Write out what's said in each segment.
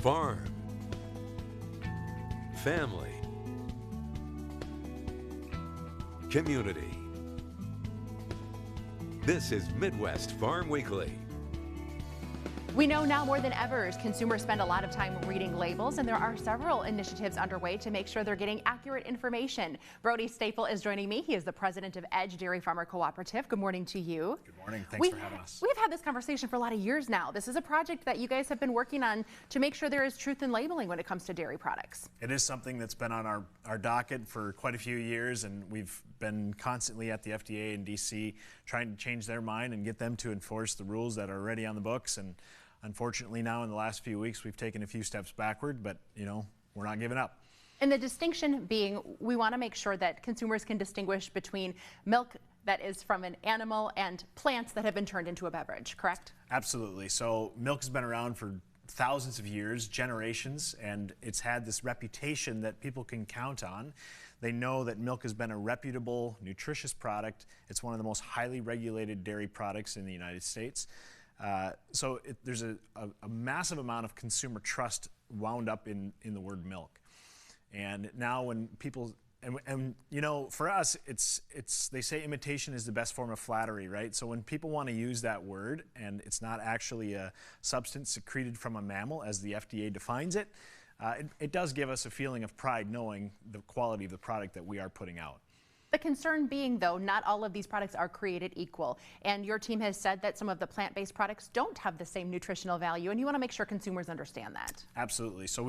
Farm, family, community. This is Midwest Farm Weekly. We know now more than ever, consumers spend a lot of time reading labels, and there are several initiatives underway to make sure they're getting accurate information. Brody Staple is joining me. He is the president of Edge Dairy Farmer Cooperative. Good morning to you. Good morning. Thanks for having us. We've had this conversation for a lot of years now. This is a project that you guys have been working on to make sure there is truth in labeling when it comes to dairy products. It is something that's been on our docket for quite a few years, and we've been constantly at the FDA and DC trying to change their mind and get them to enforce the rules that are already on the books. And unfortunately, now in the last few weeks, we've taken a few steps backward, but we're not giving up. And the distinction being, we want to make sure that consumers can distinguish between milk that is from an animal and plants that have been turned into a beverage, correct? Absolutely. So milk has been around for thousands of years, generations, and it's had this reputation that people can count on. They know that milk has been a reputable, nutritious product. It's one of the most highly regulated dairy products in the United States. So there's a massive amount of consumer trust wound up in the word milk. And now when people, for us, they say imitation is the best form of flattery, right? So when people want to use that word and it's not actually a substance secreted from a mammal as the FDA defines it, it does give us a feeling of pride knowing the quality of the product that we are putting out. The concern being, though, not all of these products are created equal. And your team has said that some of the plant-based products don't have the same nutritional value, and you want to make sure consumers understand that. Absolutely. So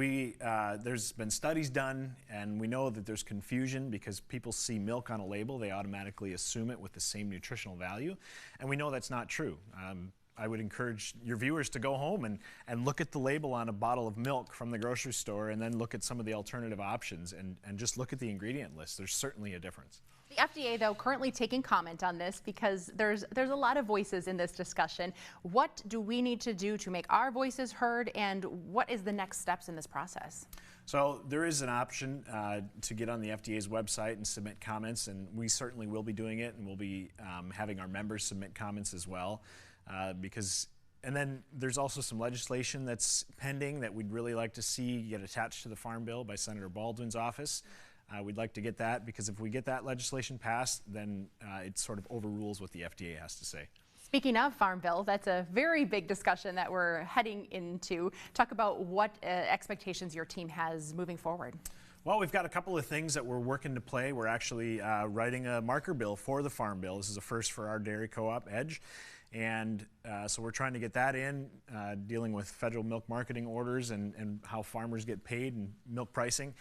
there's been studies done, and we know that there's confusion because people see milk on a label. They automatically assume it with the same nutritional value. And we know that's not true. I would encourage your viewers to go home and look at the label on a bottle of milk from the grocery store, and then look at some of the alternative options and just look at the ingredient list. There's certainly a difference. The FDA, though, currently taking comment on this because there's a lot of voices in this discussion. What do we need to do to make our voices heard, and what is the next steps in this process? So there is an option to get on the FDA's website and submit comments, and we certainly will be doing it, and we'll be having our members submit comments as well. And then there's also some legislation that's pending that we'd really like to see get attached to the Farm Bill by Senator Baldwin's office. We'd like to get that because if we get that legislation passed, then it sort of overrules what the FDA has to say. Speaking of Farm Bill, that's a very big discussion that we're heading into. Talk about what expectations your team has moving forward. Well, we've got a couple of things that we're working to play. We're actually writing a marker bill for the Farm Bill. This is a first for our dairy co-op, Edge. And so we're trying to get that in, dealing with federal milk marketing orders and how farmers get paid and milk pricing.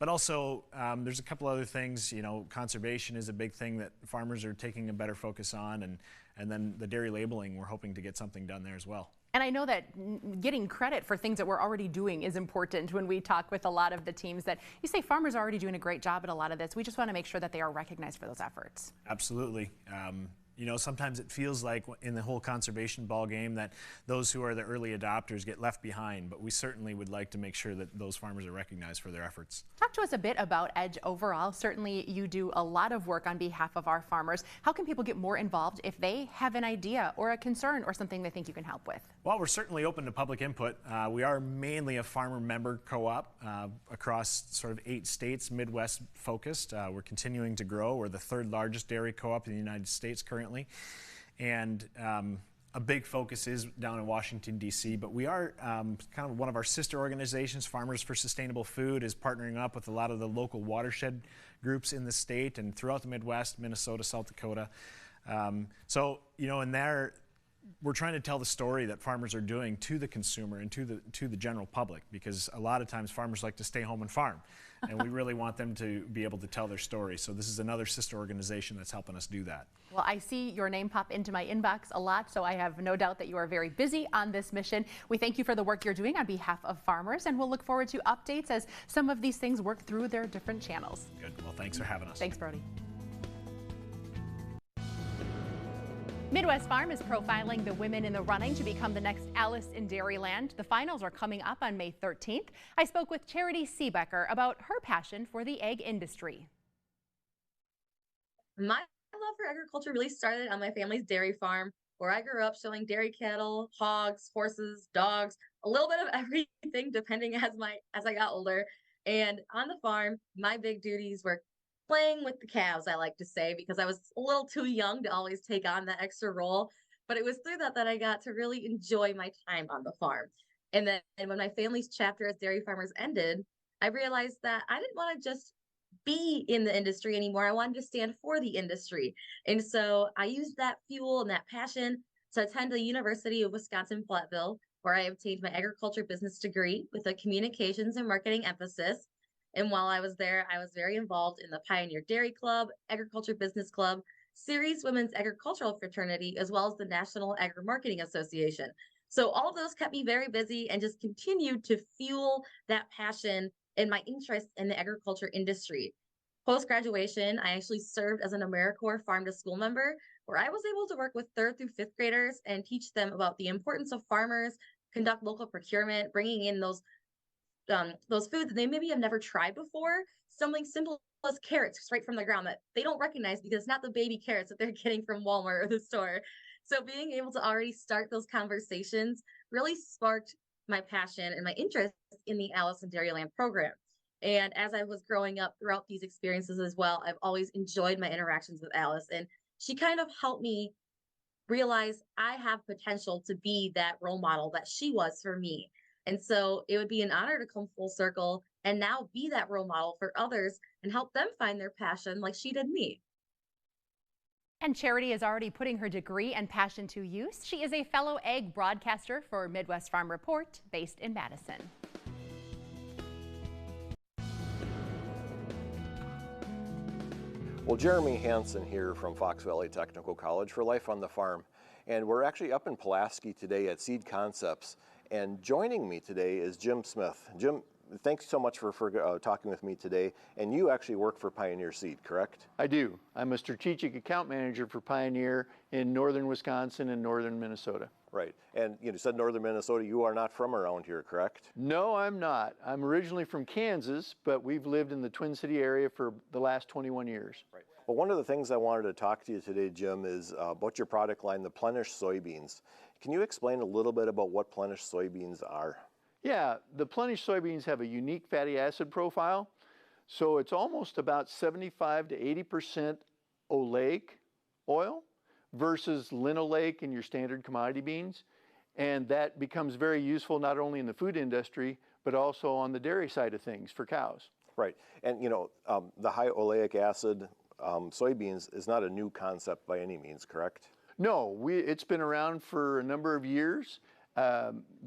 But also, there's a couple other things. Conservation is a big thing that farmers are taking a better focus on, and then the dairy labeling, we're hoping to get something done there as well. And I know that getting credit for things that we're already doing is important when we talk with a lot of the teams that you say farmers are already doing a great job at a lot of this. We just want to make sure that they are recognized for those efforts. Absolutely. Sometimes it feels like in the whole conservation ball game that those who are the early adopters get left behind, but we certainly would like to make sure that those farmers are recognized for their efforts. Talk to us a bit about Edge overall. Certainly you do a lot of work on behalf of our farmers. How can people get more involved if they have an idea or a concern or something they think you can help with? Well, we're certainly open to public input. We are mainly a farmer member co-op across sort of 8 states, Midwest focused. We're continuing to grow. We're the 3rd largest dairy co-op in the United States currently. And a big focus is down in Washington, D.C., but we are kind of one of our sister organizations, Farmers for Sustainable Food, is partnering up with a lot of the local watershed groups in the state and throughout the Midwest, Minnesota, South Dakota. In there, we're trying to tell the story that farmers are doing to the consumer and to the general public, because a lot of times farmers like to stay home and farm, and we really want them to be able to tell their story. So this is another sister organization that's helping us do that. Well, I see your name pop into my inbox a lot, so I have no doubt that you are very busy on this mission. We thank you for the work you're doing on behalf of farmers, and we'll look forward to updates as some of these things work through their different channels. Good. Well, thanks for having us. Thanks, Brody. Midwest Farm is profiling the women in the running to become the next Alice in Dairyland. The finals are coming up on May 13th. I spoke with Charity Seebecker about her passion for the egg industry. My love for agriculture really started on my family's dairy farm. where I grew up showing dairy cattle, hogs, horses, dogs, a little bit of everything depending as I got older. And on the farm, my big duties were playing with the calves, I like to say, because I was a little too young to always take on that extra role. But it was through that I got to really enjoy my time on the farm. And then when my family's chapter as dairy farmers ended, I realized that I didn't want to just be in the industry anymore. I wanted to stand for the industry. And so I used that fuel and that passion to attend the University of Wisconsin-Platteville, where I obtained my agriculture business degree with a communications and marketing emphasis. And while I was there, I was very involved in the Pioneer Dairy Club, Agriculture Business Club, Ceres Women's Agricultural Fraternity, as well as the National Agri-Marketing Association. So all of those kept me very busy and just continued to fuel that passion and my interest in the agriculture industry. Post graduation, I actually served as an AmeriCorps Farm to School member, where I was able to work with 3rd through 5th graders and teach them about the importance of farmers, conduct local procurement, bringing in those foods that they maybe have never tried before. Something simple as carrots right from the ground that they don't recognize because it's not the baby carrots that they're getting from Walmart or the store. So being able to already start those conversations really sparked my passion and my interest in the Alice in Dairyland program. And as I was growing up throughout these experiences as well, I've always enjoyed my interactions with Alice. And she kind of helped me realize I have potential to be that role model that she was for me. And so it would be an honor to come full circle and now be that role model for others and help them find their passion like she did me. And Charity is already putting her degree and passion to use. She is a fellow ag broadcaster for Midwest Farm Report, based in Madison. Well, Jeremy Hansen here from Fox Valley Technical College for Life on the Farm. And we're actually up in Pulaski today at Seed Concepts. And joining me today is Jim Smith. Jim, thanks so much for talking with me today. And you actually work for Pioneer Seed, correct? I do. I'm a strategic account manager for Pioneer in northern Wisconsin and northern Minnesota. Right. And you said northern Minnesota. You are not from around here, correct? No, I'm not. I'm originally from Kansas, but we've lived in the Twin City area for the last 21 years. Right. Well, one of the things I wanted to talk to you today, Jim, is about your product line, the Plenish soybeans. Can you explain a little bit about what Plenish soybeans are? Yeah, the Plenish soybeans have a unique fatty acid profile. So it's almost about 75 to 80% oleic oil versus linoleic in your standard commodity beans. And that becomes very useful not only in the food industry, but also on the dairy side of things for cows. Right. And, the high oleic acid soybeans is not a new concept by any means, correct? No, it's been around for a number of years.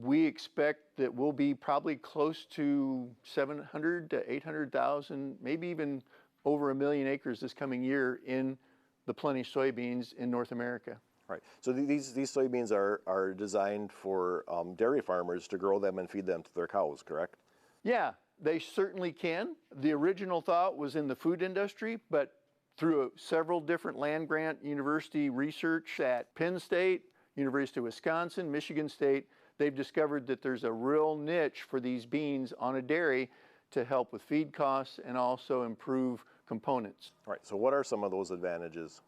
We expect that we'll be probably close to 700 to 800,000, maybe even over 1 million acres this coming year in the Plenish soybeans in North America. Right. So these soybeans are designed for dairy farmers to grow them and feed them to their cows, correct? Yeah, they certainly can. The original thought was in the food industry, but through several different land-grant university research at Penn State, University of Wisconsin, Michigan State, they've discovered that there's a real niche for these beans on a dairy to help with feed costs and also improve components. All right, so what are some of those advantages?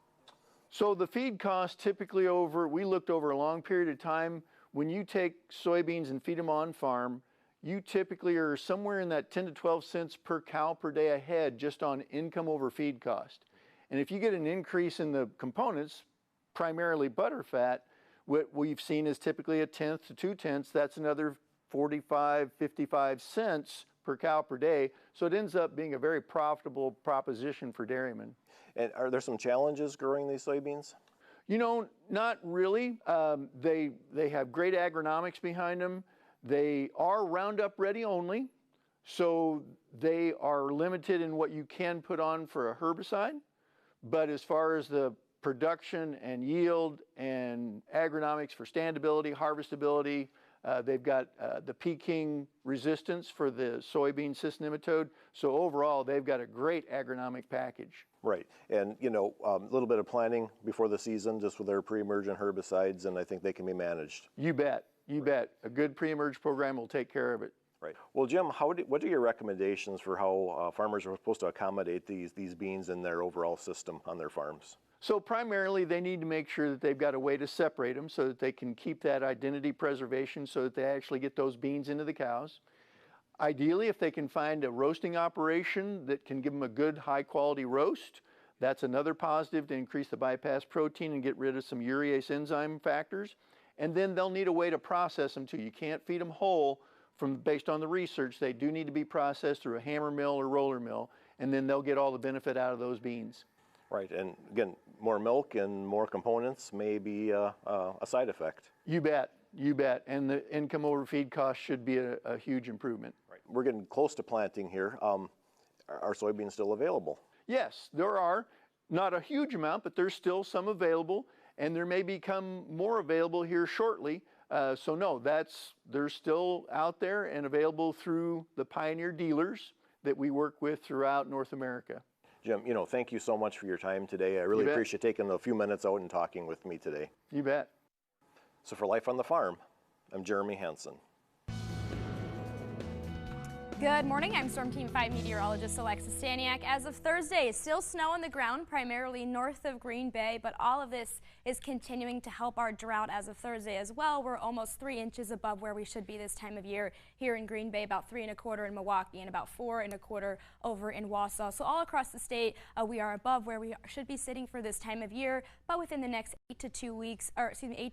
So the feed costs typically we looked over a long period of time, when you take soybeans and feed them on farm, you typically are somewhere in that 10 to 12 cents per cow per day a head just on income over feed cost. And if you get an increase in the components, primarily butterfat, what we've seen is typically 1/10 to 2/10. That's another 45, 55 cents per cow per day. So it ends up being a very profitable proposition for dairymen. And are there some challenges growing these soybeans? Not really. They have great agronomics behind them. They are Roundup ready only. So they are limited in what you can put on for a herbicide. But as far as the production and yield and agronomics for standability, harvestability, they've got the Peking resistance for the soybean cyst nematode. So overall, they've got a great agronomic package. Right. And, a little bit of planning before the season just with their pre-emergent herbicides, and I think they can be managed. You bet. You bet. A good pre-emerge program will take care of it. Right. Well, Jim, what are your recommendations for how farmers are supposed to accommodate these beans in their overall system on their farms? So primarily they need to make sure that they've got a way to separate them so that they can keep that identity preservation so that they actually get those beans into the cows. Ideally, if they can find a roasting operation that can give them a good high quality roast, that's another positive to increase the bypass protein and get rid of some urease enzyme factors. And then they'll need a way to process them too. You can't feed them whole based on the research. They do need to be processed through a hammer mill or roller mill, and then they'll get all the benefit out of those beans. Right, and again, more milk and more components may be a side effect. You bet, you bet. And the income over feed cost should be a huge improvement. Right. We're getting close to planting here. Are soybeans still available? Yes, there are. Not a huge amount, but there's still some available, and there may become more available here shortly. So no, they're still out there and available through the Pioneer dealers that we work with throughout North America. Jim, thank you so much for your time today. I really appreciate taking a few minutes out and talking with me today. You bet. So for Life on the Farm, I'm Jeremy Hansen. Good morning, I'm Storm Team 5 meteorologist Alexis Staniak. As of Thursday, still snow on the ground, primarily north of Green Bay, but all of this is continuing to help our drought as of Thursday as well. We're almost 3 inches above where we should be this time of year here in Green Bay, about 3 1/4 in Milwaukee, and about 4 1/4 over in Wausau. So all across the state, we are above where we should be sitting for this time of year, but within the next 8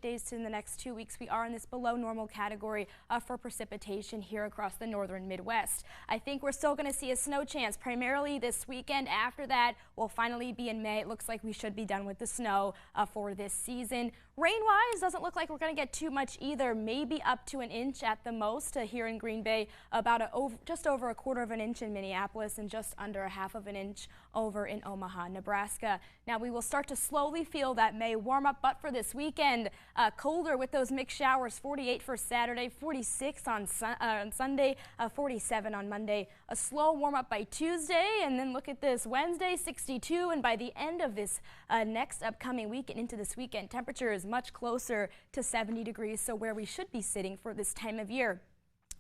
days to the next 2 weeks, we are in this below normal category for precipitation here across the northern Midwest. I think we're still going to see a snow chance primarily this weekend. After that, we'll finally be in May. It looks like we should be done with the snow for this season. Rain-wise, doesn't look like we're going to get too much either, maybe up to an inch at the most here in Green Bay, about just over 1/4 of an inch in Minneapolis, and just under 1/2 of an inch over in Omaha, Nebraska. Now we will start to slowly feel that May warm up, but for this weekend, colder with those mixed showers. 48 for Saturday, 46 on Sunday, 47 on Monday. A slow warm up by Tuesday, and then look at this, Wednesday 62, and by the end of this next upcoming week and into this weekend, temperature is much closer to 70 degrees, so where we should be sitting for this time of year.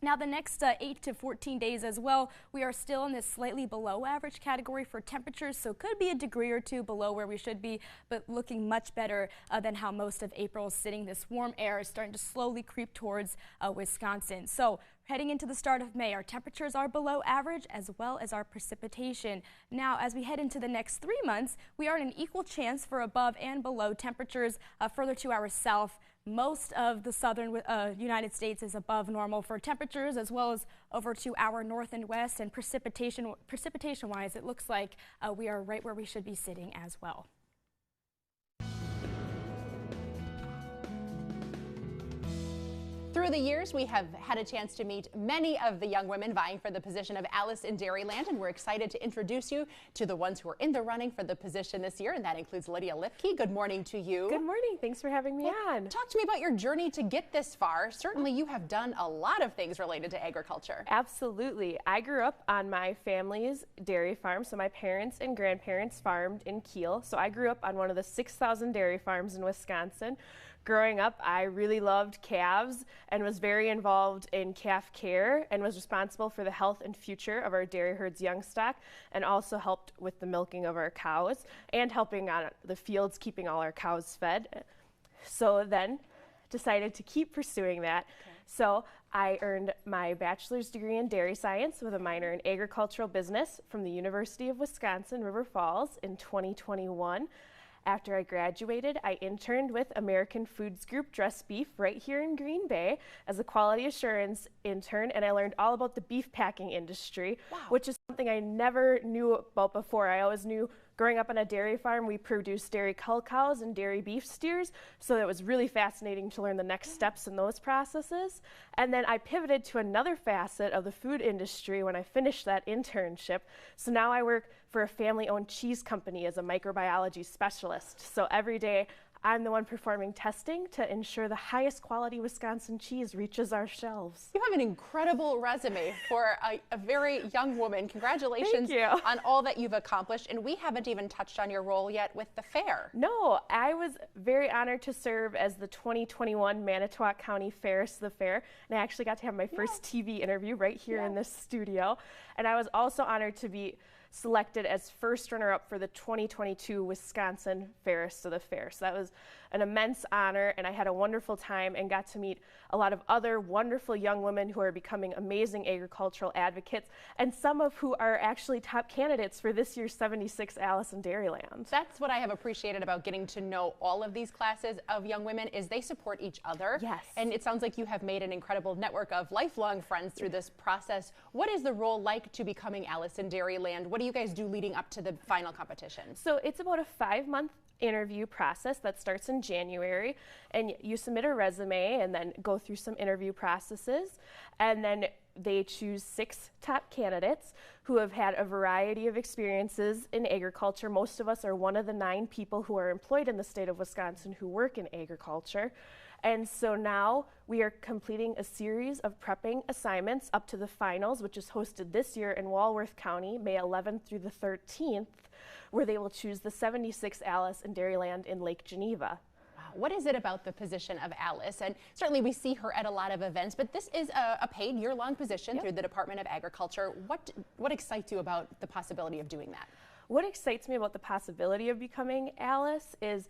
Now the next 8 to 14 days as well, we are still in this slightly below average category for temperatures, so could be a degree or two below where we should be, but looking much better than how most of April is sitting. This warm air is starting to slowly creep towards Wisconsin. So heading into the start of May, our temperatures are below average as well as our precipitation. Now, as we head into the next 3 months, we are in an equal chance for above and below temperatures further to our south. Most of the southern United States is above normal for temperatures, as well as over to our north and west. And precipitation-wise, it looks like we are right where we should be sitting as well. Through the years, we have had a chance to meet many of the young women vying for the position of Alice in Dairyland, and we're excited to introduce you to the ones who are in the running for the position this year, and that includes Lydia Lipke. Good morning to you. Good morning. Thanks for having me on. Talk to me about your journey to get this far. Certainly, you have done a lot of things related to agriculture. Absolutely. I grew up on my family's dairy farm, so my parents and grandparents farmed in Kiel. So I grew up on one of the 6,000 dairy farms in Wisconsin. Growing up, I really loved calves and was very involved in calf care and was responsible for the health and future of our dairy herd's young stock, and also helped with the milking of our cows and helping on the fields, keeping all our cows fed. So then decided to keep pursuing that. Okay. So I earned my bachelor's degree in dairy science with a minor in agricultural business from the University of Wisconsin, River Falls in 2021. After I graduated, I interned with American Foods Group Dressed Beef right here in Green Bay as a quality assurance intern, and I learned all about the beef packing industry, which is something I never knew about before. I always knew growing up on a dairy farm, we produced dairy cull cows and dairy beef steers, so it was really fascinating to learn the next steps in those processes. And then I pivoted to another facet of the food industry when I finished that internship. So now I work for a family-owned cheese company as a microbiology specialist. So every day, I'm the one performing testing to ensure the highest quality Wisconsin cheese reaches our shelves. You have an incredible resume for a very young woman. Congratulations on all that you've accomplished. And we haven't even touched on your role yet with the fair. No, I was very honored to serve as the 2021 Manitowoc County Fairest of the Fair. And I actually got to have my first TV interview right here in this studio. And I was also honored to be selected as first runner-up for the 2022 Wisconsin Fairest of the Fair. So that was an immense honor, and I had a wonderful time and got to meet a lot of other wonderful young women who are becoming amazing agricultural advocates, and some of who are actually top candidates for this year's 76 Alice in Dairyland. That's what I have appreciated about getting to know all of these classes of young women is they support each other. Yes. And it sounds like you have made an incredible network of lifelong friends through this process. What is the role like to becoming Alice in Dairyland? What do you guys do leading up to the final competition? So it's about a 5-month interview process that starts in January, and you submit a resume and then go through some interview processes, and then they choose 6 top candidates who have had a variety of experiences in agriculture. Most of us are one of the 9 people who are employed in the state of Wisconsin who work in agriculture. And so now we are completing a series of prepping assignments up to the finals, which is hosted this year in Walworth County, May 11th through the 13th, where they will choose the 76th Alice in Dairyland in Lake Geneva. Wow. What is it about the position of Alice? And certainly we see her at a lot of events, but this is a paid year-long position through the Department of Agriculture. What excites you about the possibility of doing that? What excites me about the possibility of becoming Alice is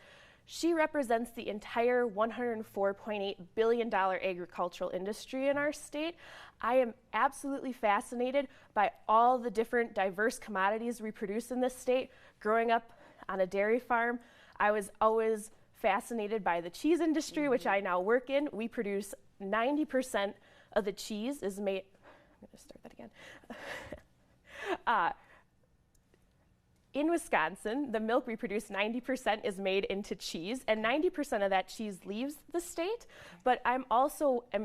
she represents the entire $104.8 billion agricultural industry in our state. I am absolutely fascinated by all the different diverse commodities we produce in this state. Growing up on a dairy farm, I was always fascinated by the cheese industry, which I now work in. We produce 90% of the cheese is made, I'm gonna start that again. In Wisconsin, the milk we produce, 90% is made into cheese, and 90% of that cheese leaves the state. But I'm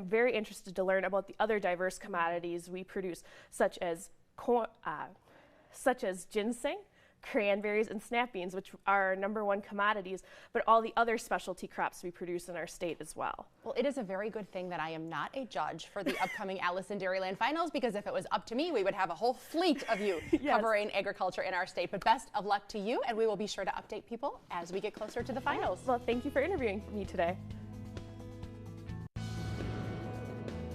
very interested to learn about the other diverse commodities we produce, such as ginseng, cranberries, and snap beans, which are our #1 commodities, but all the other specialty crops we produce in our state as well. Well, it is a very good thing that I am not a judge for the upcoming Alice in Dairyland finals, because if it was up to me, we would have a whole fleet of you covering agriculture in our state. But best of luck to you, and we will be sure to update people as we get closer to the finals. Well, thank you for interviewing me today.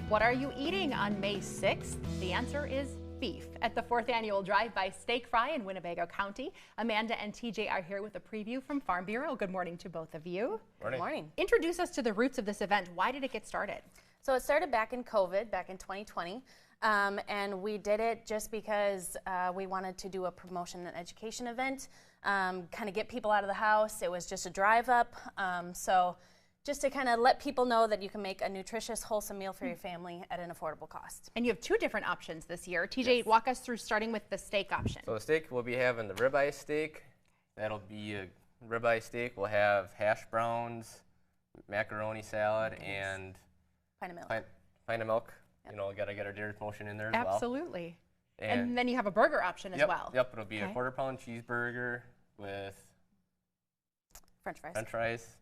What are you eating on May 6th? The answer is beef. At the 4th annual Drive-By Steak Fry in Winnebago County, Amanda and TJ are here with a preview from Farm Bureau. Good morning to both of you. Morning. Morning. Introduce us to the roots of this event. Why did it get started? So it started back in COVID, back in 2020, and we did it just because we wanted to do a promotion and education event, kind of get people out of the house. It was just a drive up, so just to kind of let people know that you can make a nutritious, wholesome meal for your family at an affordable cost. And you have 2 different options this year. TJ, walk us through starting with the steak option. So the steak, we'll be having the ribeye steak. That'll be a ribeye steak. We'll have hash browns, macaroni salad, and pint of milk. Pint of milk. Yep. You know, got to get our dairy promotion in there as well. Absolutely. And then you have a burger option as well. Yep, it'll be a quarter-pound cheeseburger with French fries. French fries.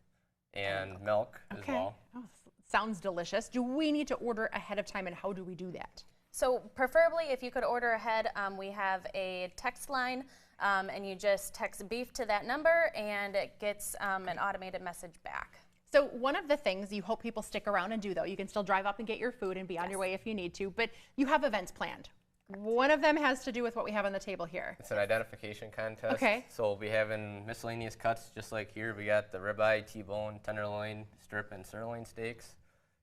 And milk as well. Oh, sounds delicious. Do we need to order ahead of time, and how do we do that? So preferably if you could order ahead, we have a text line, and you just text beef to that number, and it gets an automated message back. So one of the things you hope people stick around and do, though, you can still drive up and get your food and be on your way if you need to, but you have events planned. One of them has to do with what we have on the table here. It's an identification contest. Okay. So we'll be having miscellaneous cuts just like here. We got the ribeye, T-bone, tenderloin, strip, and sirloin steaks.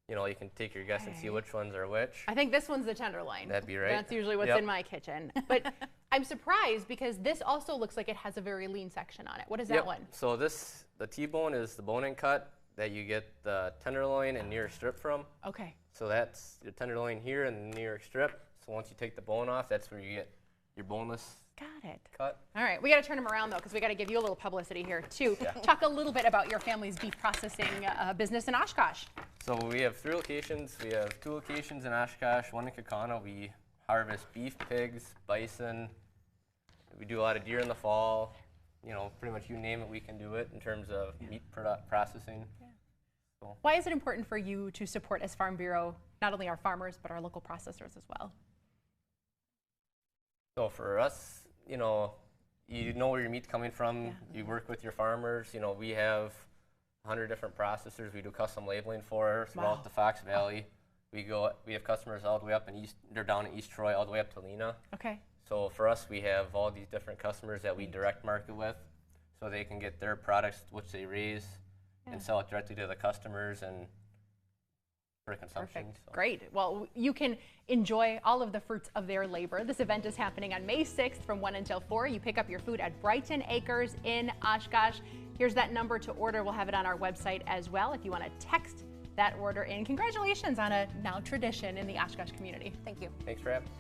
You know, you can take your guess and see which ones are which. I think this one's the tenderloin. That'd be right. That's usually what's in my kitchen. But I'm surprised because this also looks like it has a very lean section on it. What is that one? So the T-bone is the bone-in cut that you get the tenderloin and New York strip from. Okay. So that's your tenderloin here and the New York strip. So once you take the bone off, that's where you get your boneless cut. All right, we got to turn them around though, because we got to give you a little publicity here too. Talk a little bit about your family's beef processing business in Oshkosh. So we have 3 locations. We have 2 locations in Oshkosh, 1 in Kaukauna. We harvest beef, pigs, bison. We do a lot of deer in the fall. You know, pretty much you name it, we can do it in terms of meat processing. So. Why is it important for you to support as Farm Bureau not only our farmers but our local processors as well? So for us, you know where your meat's coming from. You work with your farmers. You know, we have 100 different processors we do custom labeling for throughout the Fox Valley. We have customers all the way up they're down in East Troy, all the way up to Lena. Okay. So for us, we have all these different customers that we direct market with, so they can get their products, which they raise, and sell it directly to the customers and for consumption. Perfect. So. Great. Well, you can enjoy all of the fruits of their labor. This event is happening on May 6th from 1 until 4. You pick up your food at Brighton Acres in Oshkosh. Here's that number to order. We'll have it on our website as well if you want to text that order in. Congratulations on a now tradition in the Oshkosh community. Thank you. Thanks for having me.